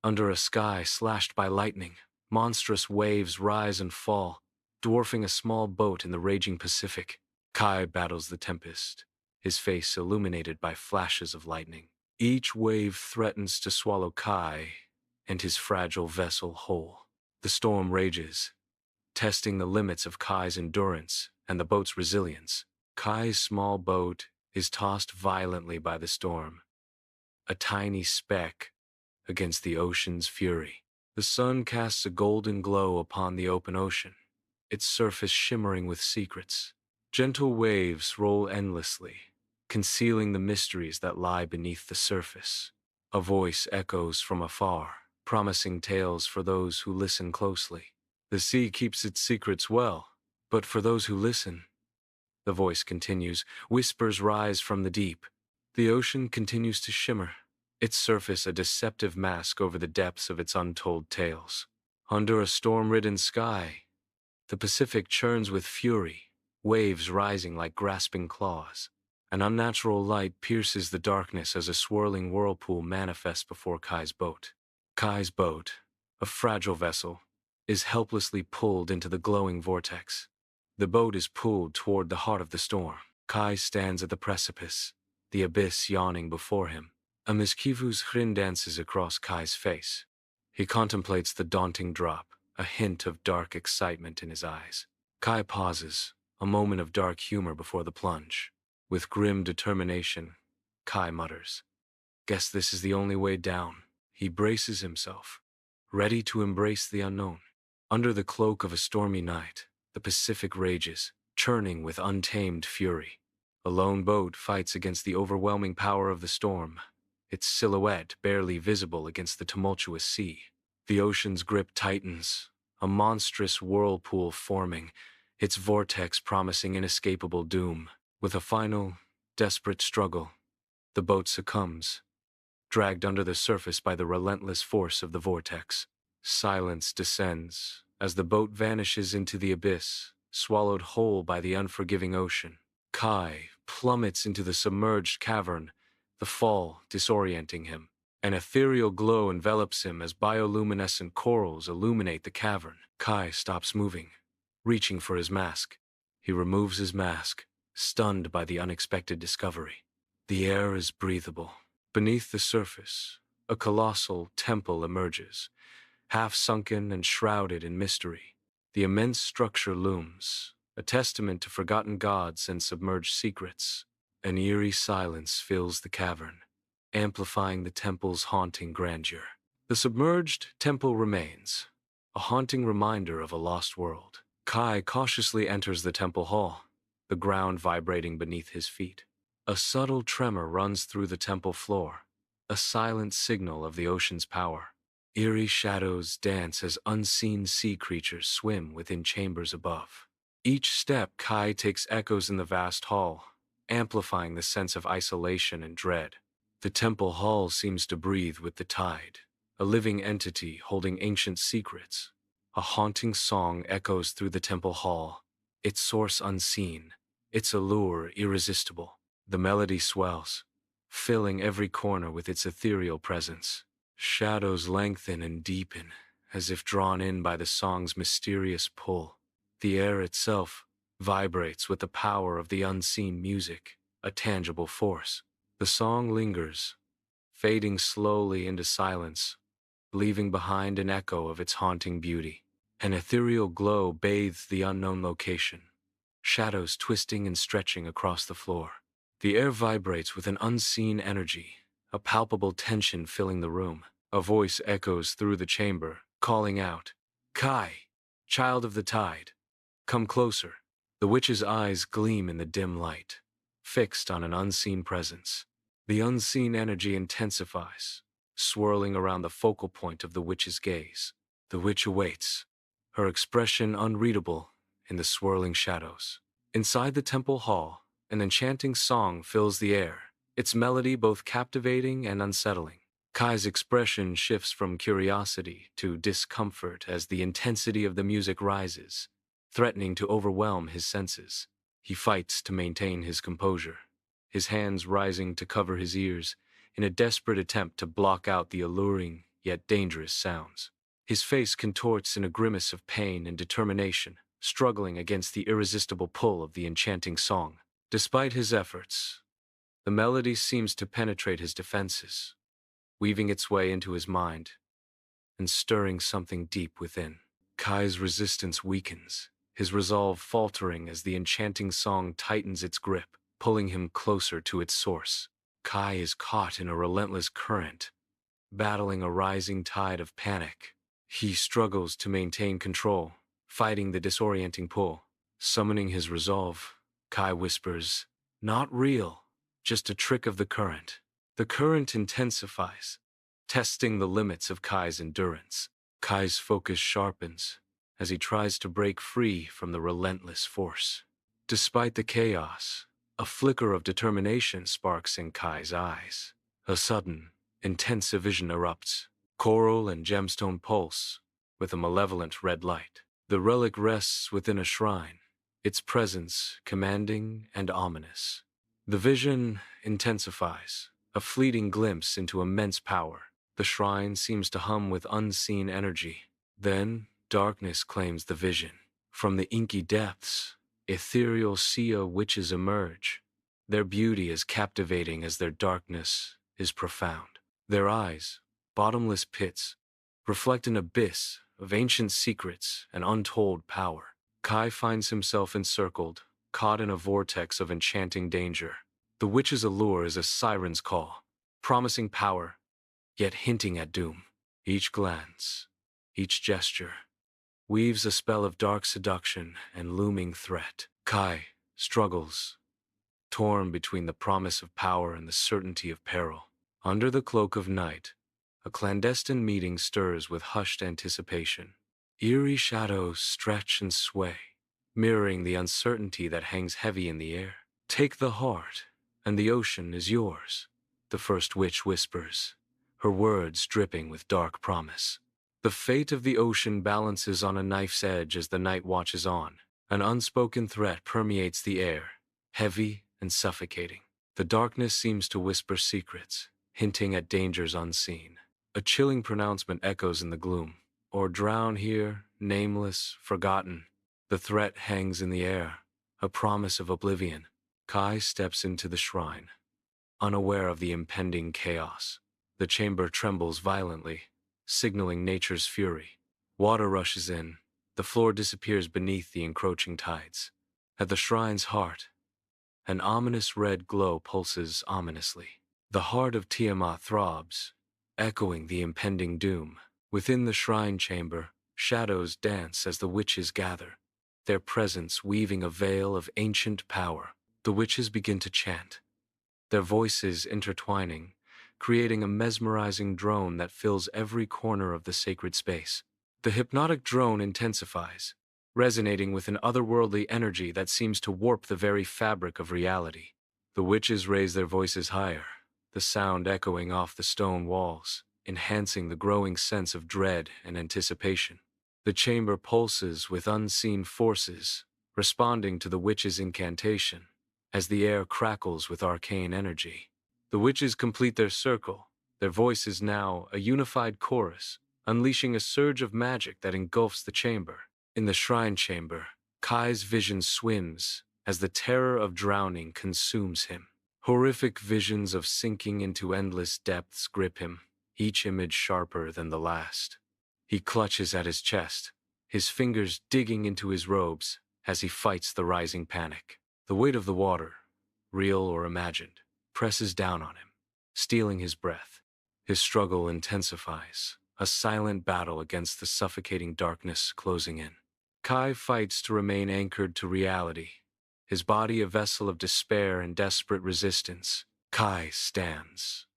Under a sky slashed by lightning, monstrous waves rise and fall, dwarfing a small boat in the raging Pacific. Kai battles the tempest, his face illuminated by flashes of lightning. Each wave threatens to swallow Kai and his fragile vessel whole. The storm rages, testing the limits of Kai's endurance and the boat's resilience. Kai's small boat is tossed violently by the storm, a tiny speck against the ocean's fury. The sun casts a golden glow upon the open ocean, its surface shimmering with secrets. Gentle waves roll endlessly, concealing the mysteries that lie beneath the surface. A voice echoes from afar, promising tales for those who listen closely. The sea keeps its secrets well, but for those who listen, the voice continues, whispers rise from the deep. The ocean continues to shimmer, its surface a deceptive mask over the depths of its untold tales. Under a storm-ridden sky, the Pacific churns with fury, waves rising like grasping claws. An unnatural light pierces the darkness as a swirling whirlpool manifests before Kai's boat. Kai's boat, a fragile vessel, is helplessly pulled into the glowing vortex. The boat is pulled toward the heart of the storm. Kai stands at the precipice, the abyss yawning before him. A mischievous grin dances across Kai's face. He contemplates the daunting drop, a hint of dark excitement in his eyes. Kai pauses, a moment of dark humor before the plunge. With grim determination, Kai mutters, "Guess this is the only way down." He braces himself, ready to embrace the unknown. Under the cloak of a stormy night, the Pacific rages, churning with untamed fury. A lone boat fights against the overwhelming power of the storm, its silhouette barely visible against the tumultuous sea. The ocean's grip tightens, a monstrous whirlpool forming, its vortex promising inescapable doom. With a final, desperate struggle, the boat succumbs, dragged under the surface by the relentless force of the vortex. Silence descends as the boat vanishes into the abyss, swallowed whole by the unforgiving ocean. Kai plummets into the submerged cavern, the fall disorienting him. An ethereal glow envelops him as bioluminescent corals illuminate the cavern. Kai stops moving, reaching for his mask. He removes his mask, stunned by the unexpected discovery. The air is breathable. Beneath the surface, a colossal temple emerges, half sunken and shrouded in mystery. The immense structure looms, a testament to forgotten gods and submerged secrets. An eerie silence fills the cavern, amplifying the temple's haunting grandeur. The submerged temple remains, a haunting reminder of a lost world. Kai cautiously enters the temple hall, the ground vibrating beneath his feet. A subtle tremor runs through the temple floor, a silent signal of the ocean's power. Eerie shadows dance as unseen sea creatures swim within chambers above. Each step Kai takes echoes in the vast hall, amplifying the sense of isolation and dread. The temple hall seems to breathe with the tide, a living entity holding ancient secrets. A haunting song echoes through the temple hall, its source unseen, its allure irresistible. The melody swells, filling every corner with its ethereal presence. Shadows lengthen and deepen, as if drawn in by the song's mysterious pull. The air itself vibrates with the power of the unseen music, a tangible force. The song lingers, fading slowly into silence, leaving behind an echo of its haunting beauty. An ethereal glow bathes the unknown location, shadows twisting and stretching across the floor. The air vibrates with an unseen energy, a palpable tension filling the room. A voice echoes through the chamber, calling out, "Kai, child of the tide, come closer." The witch's eyes gleam in the dim light, fixed on an unseen presence. The unseen energy intensifies, swirling around the focal point of the witch's gaze. The witch awaits, her expression unreadable in the swirling shadows. Inside the temple hall, an enchanting song fills the air, its melody both captivating and unsettling. Kai's expression shifts from curiosity to discomfort as the intensity of the music rises, threatening to overwhelm his senses. He fights to maintain his composure, his hands rising to cover his ears in a desperate attempt to block out the alluring, yet dangerous sounds. His face contorts in a grimace of pain and determination, struggling against the irresistible pull of the enchanting song. Despite his efforts, the melody seems to penetrate his defenses, weaving its way into his mind and stirring something deep within. Kai's resistance weakens, his resolve faltering as the enchanting song tightens its grip, pulling him closer to its source. Kai is caught in a relentless current, battling a rising tide of panic. He struggles to maintain control, fighting the disorienting pull. Summoning his resolve, Kai whispers, "Not real, just a trick of the current." The current intensifies, testing the limits of Kai's endurance. Kai's focus sharpens as he tries to break free from the relentless force. Despite the chaos, a flicker of determination sparks in Kai's eyes. A sudden, intense vision erupts. Coral and gemstone pulse with a malevolent red light. The relic rests within a shrine, its presence commanding and ominous. The vision intensifies, a fleeting glimpse into immense power. The shrine seems to hum with unseen energy. Then, darkness claims the vision. From the inky depths, ethereal Sia witches emerge. Their beauty is captivating as their darkness is profound. Their eyes, bottomless pits, reflect an abyss of ancient secrets and untold power. Kai finds himself encircled, caught in a vortex of enchanting danger. The witch's allure is a siren's call, promising power, yet hinting at doom. Each glance, each gesture, weaves a spell of dark seduction and looming threat. Kai struggles, torn between the promise of power and the certainty of peril. Under the cloak of night, a clandestine meeting stirs with hushed anticipation. Eerie shadows stretch and sway, mirroring the uncertainty that hangs heavy in the air. "Take the heart, and the ocean is yours," the first witch whispers, her words dripping with dark promise. The fate of the ocean balances on a knife's edge as the night watches on. An unspoken threat permeates the air, heavy and suffocating. The darkness seems to whisper secrets, hinting at dangers unseen. A chilling pronouncement echoes in the gloom. "Or drown here, nameless, forgotten." The threat hangs in the air, a promise of oblivion. Kai steps into the shrine, unaware of the impending chaos. The chamber trembles violently, signaling nature's fury. Water rushes in, the floor disappears beneath the encroaching tides. At the shrine's heart, an ominous red glow pulses ominously. The heart of Tiamat throbs, echoing the impending doom. Within the shrine chamber, shadows dance as the witches gather, their presence weaving a veil of ancient power. The witches begin to chant, their voices intertwining, creating a mesmerizing drone that fills every corner of the sacred space. The hypnotic drone intensifies, resonating with an otherworldly energy that seems to warp the very fabric of reality. The witches raise their voices higher, the sound echoing off the stone walls, enhancing the growing sense of dread and anticipation. The chamber pulses with unseen forces, responding to the witch's incantation, as the air crackles with arcane energy. The witches complete their circle, their voices now a unified chorus, unleashing a surge of magic that engulfs the chamber. In the shrine chamber, Kai's vision swims as the terror of drowning consumes him. Horrific visions of sinking into endless depths grip him, each image sharper than the last. He clutches at his chest, his fingers digging into his robes as he fights the rising panic. The weight of the water, real or imagined, presses down on him, stealing his breath. His struggle intensifies, a silent battle against the suffocating darkness closing in. Kai fights to remain anchored to reality, his body a vessel of despair and desperate resistance. Kai stands,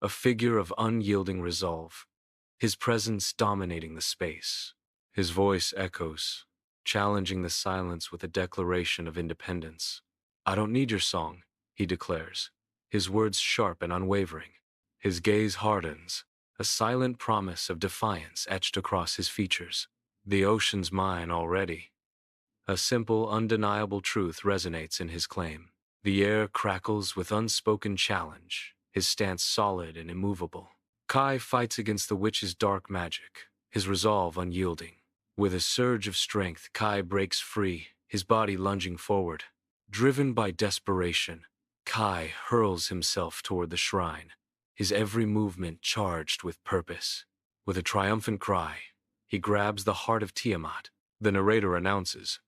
a figure of unyielding resolve, his presence dominating the space. His voice echoes, challenging the silence with a declaration of independence. "I don't need your song," he declares, his words sharp and unwavering. His gaze hardens, a silent promise of defiance etched across his features. "The ocean's mine already." A simple, undeniable truth resonates in his claim. The air crackles with unspoken challenge, his stance solid and immovable. Kai fights against the witch's dark magic, his resolve unyielding. With a surge of strength, Kai breaks free, his body lunging forward. Driven by desperation, Kai hurls himself toward the shrine, his every movement charged with purpose. With a triumphant cry, he grabs the heart of Tiamat. The narrator announces,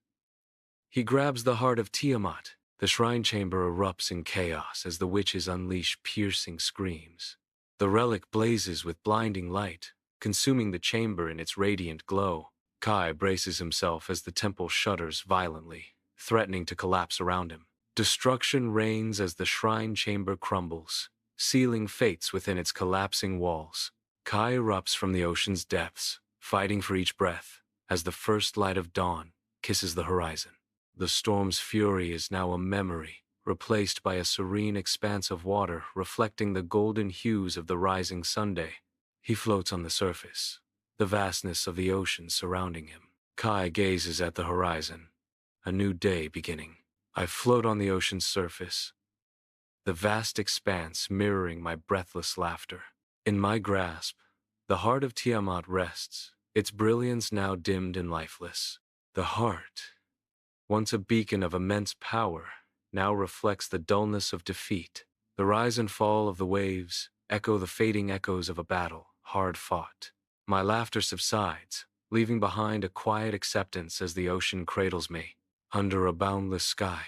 he grabs the heart of Tiamat. The shrine chamber erupts in chaos as the witches unleash piercing screams. The relic blazes with blinding light, consuming the chamber in its radiant glow. Kai braces himself as the temple shudders violently, threatening to collapse around him. Destruction reigns as the shrine chamber crumbles, sealing fates within its collapsing walls. Kai erupts from the ocean's depths, fighting for each breath, as the first light of dawn kisses the horizon. The storm's fury is now a memory, replaced by a serene expanse of water reflecting the golden hues of the rising Sunday. He floats on the surface, the vastness of the ocean surrounding him. Kai gazes at the horizon, a new day beginning. I float on the ocean's surface, the vast expanse mirroring my breathless laughter. In my grasp, the heart of Tiamat rests, its brilliance now dimmed and lifeless. The heart, once a beacon of immense power, now reflects the dullness of defeat. The rise and fall of the waves echo the fading echoes of a battle, hard fought. My laughter subsides, leaving behind a quiet acceptance as the ocean cradles me. Under a boundless sky,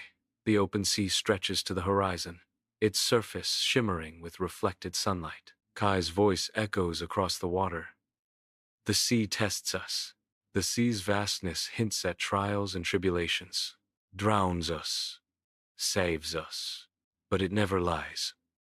the open sea stretches to the horizon, its surface shimmering with reflected sunlight. Kai's voice echoes across the water. The sea tests us. The sea's vastness hints at trials and tribulations, drowns us, saves us, but it never lies.